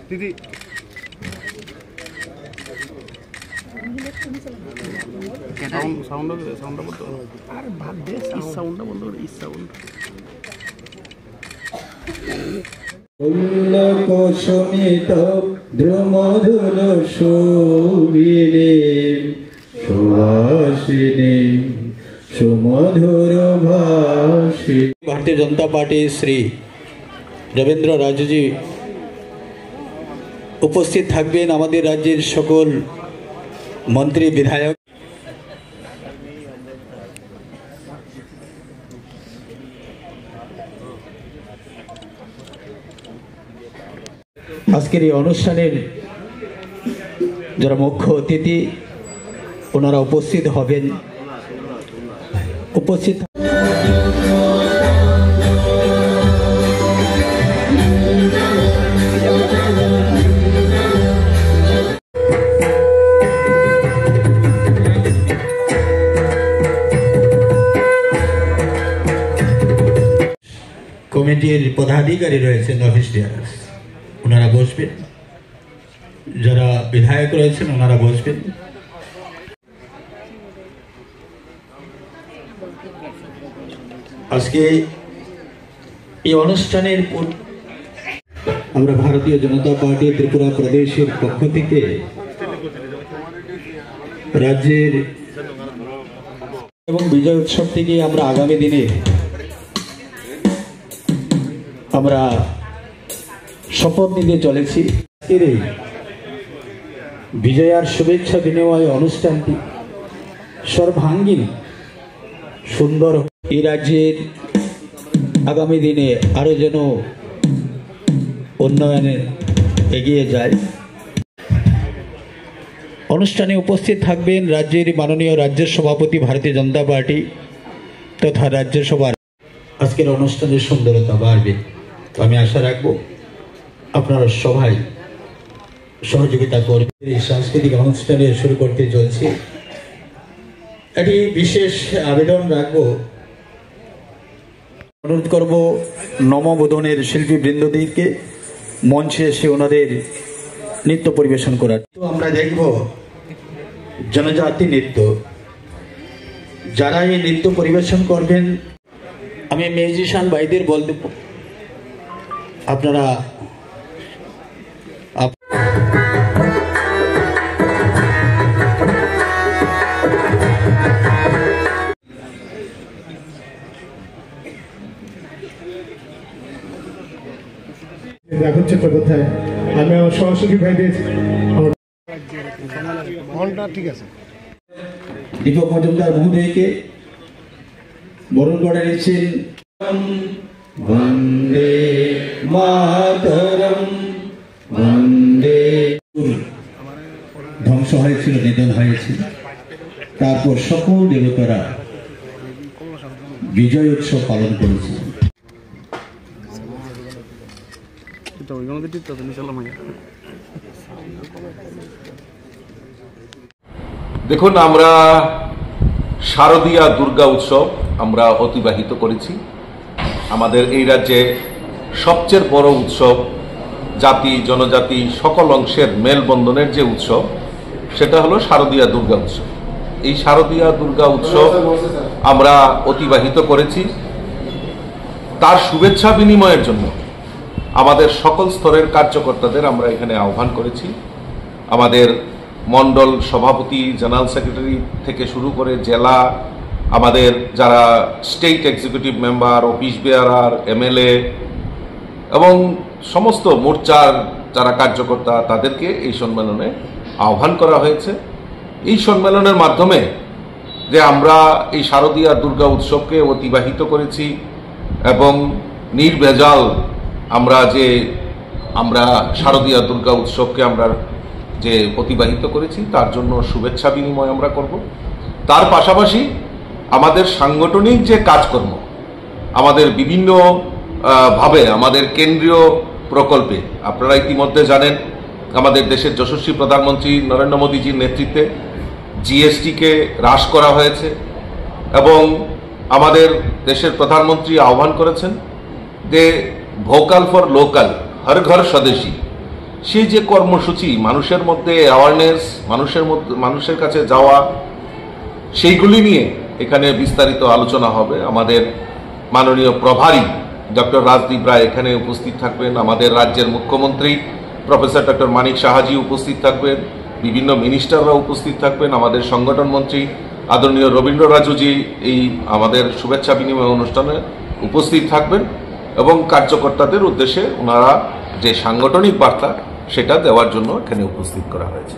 দিদি সাউন্ডটা বন্ধ আরে বাদ দে সাউন্ডটা বন্ধ করে সাউন্ড উল্লকোষমিত দ্রুমধুর শোভিনী সুহাসিনী সুমধুর ভাষী। भारतीय जनता पार्टी श्री रवींद्र राजूजी उपस्थित থাকবেন। আমাদের রাজ্যের সকল মন্ত্রী বিধায়ক আজকের এই অনুষ্ঠানের যারা মুখ্য অতিথি ওনারা উপস্থিত হবেন। উপস্থিত কমিটির পদাধিকারী রয়েছেন, অফিসিয়ালস, ওনারা বসবেন। যারা বিধায়ক রয়েছেন ওনারা বসবেন। আজকে এই অনুষ্ঠানের আমরা ভারতীয় জনতা পার্টি ত্রিপুরা প্রদেশের পক্ষ থেকে রাজ্যের এবং বিজয় উৎসব থেকে আমরা আগামী দিনে আমরা শপথ নিতে চলেছি। এই বিজয়ার শুভেচ্ছা বিনিময় অনুষ্ঠানটি সর্বাঙ্গীন সুন্দর এই রাজ্যের আগামী দিনে আরো যেন উন্নয়নে এগিয়ে যায়। অনুষ্ঠানে উপস্থিত থাকবেন রাজ্যের মাননীয় রাজ্য সভাপতি ভারতীয় জনতা পার্টি তথা রাজ্যসভার। আজকের অনুষ্ঠানের সুন্দরতা বাড়বে, আমি আশা রাখবো আপনারা সবাই সহযোগিতা করবেন। এই সাংস্কৃতিক অনুষ্ঠানে শুরু করতে চলছি। একটি বিশেষ আবেদন রাখবো, অনুরোধ করব নমবোধনের শিল্পী বৃন্দদেরকে মঞ্চে এসে ওনাদের নৃত্য পরিবেশন করার। তো আমরা দেখব জনজাতি নৃত্য। যারা এই নৃত্য পরিবেশন করবেন আমি মিউজিশিয়ান ভাইদের বলতে আপনারা এখন চেষ্টা কোথায় আমি আমার সহযোগী ভাইদের ঠিক আছে। দীপক মজুমদার মহোদয়কে বরণ করে নিচ্ছেন। বন্দে মাতরম বন্দে। ধ্বংস হয়েছিল, নিধন হয়েছিল, তারপর সকল দেবতারা বিজয় উৎসব পালন করেছিল। দেখুন, আমরা শারদীয়া দুর্গা উৎসব আমরা অতিবাহিত করেছি। আমাদের এই রাজ্যে সবচেয়ে বড় উৎসব, জাতি জনজাতি সকল অংশের মেলবন্ধনের যে উৎসব, সেটা হলো শারদীয়া দুর্গা উৎসব। এই শারদীয়া দুর্গা উৎসব আমরা অতিবাহিত করেছি। তার শুভেচ্ছা বিনিময়ের জন্য আমাদের সকল স্তরের কার্যকর্তাদের আমরা এখানে আহ্বান করেছি। আমাদের মন্ডল সভাপতি, জেনারেল সেক্রেটারি থেকে শুরু করে জেলা, আমাদের যারা স্টেট এক্সিকিউটিভ মেম্বার, অফিস বেয়ারার, এমএলএ এবং সমস্ত মোর্চার যারা কার্যকর্তা, তাদেরকে এই সম্মেলনে আহ্বান করা হয়েছে। এই সম্মেলনের মাধ্যমে যে আমরা এই শারদীয়া দুর্গা উৎসবকে অতিবাহিত করেছি এবং নির্ভেজাল আমরা শারদীয়া দুর্গা উৎসবকে আমরা যে অতিবাহিত করেছি তার জন্য শুভেচ্ছা বিনিময় আমরা করব। তার পাশাপাশি আমাদের সাংগঠনিক যে কাজকর্ম, আমাদের বিভিন্ন ভাবে আমাদের কেন্দ্রীয় প্রকল্পে, আপনারা ইতিমধ্যে জানেন আমাদের দেশের যশস্বী প্রধানমন্ত্রী নরেন্দ্র মোদীজির নেতৃত্বে জিএসটিকে হ্রাস করা হয়েছে এবং আমাদের দেশের প্রধানমন্ত্রী আহ্বান করেছেন যে ভোকাল ফর লোকাল, হর ঘর স্বদেশী, সেই যে কর্মসূচি, মানুষের মধ্যে অ্যাওয়ারনেস, মানুষের কাছে যাওয়া, সেইগুলি নিয়ে এখানে বিস্তারিত আলোচনা হবে। আমাদের মাননীয় প্রভারী ডক্টর রাজদীপ রায় এখানে উপস্থিত থাকবেন, আমাদের রাজ্যের মুখ্যমন্ত্রী প্রফেসর ডক্টর মানিক সাহাজি উপস্থিত থাকবেন, বিভিন্ন মিনিস্টাররা উপস্থিত থাকবেন, আমাদের সংগঠন মন্ত্রী আদরণীয় রবীন্দ্র রাজুজি এই আমাদের শুভেচ্ছা বিনিময় অনুষ্ঠানে উপস্থিত থাকবেন এবং কার্যকর্তাদের উদ্দেশ্যে ওনারা যে সাংগঠনিক বার্তা সেটা দেওয়ার জন্য এখানে উপস্থিত করা হয়েছে।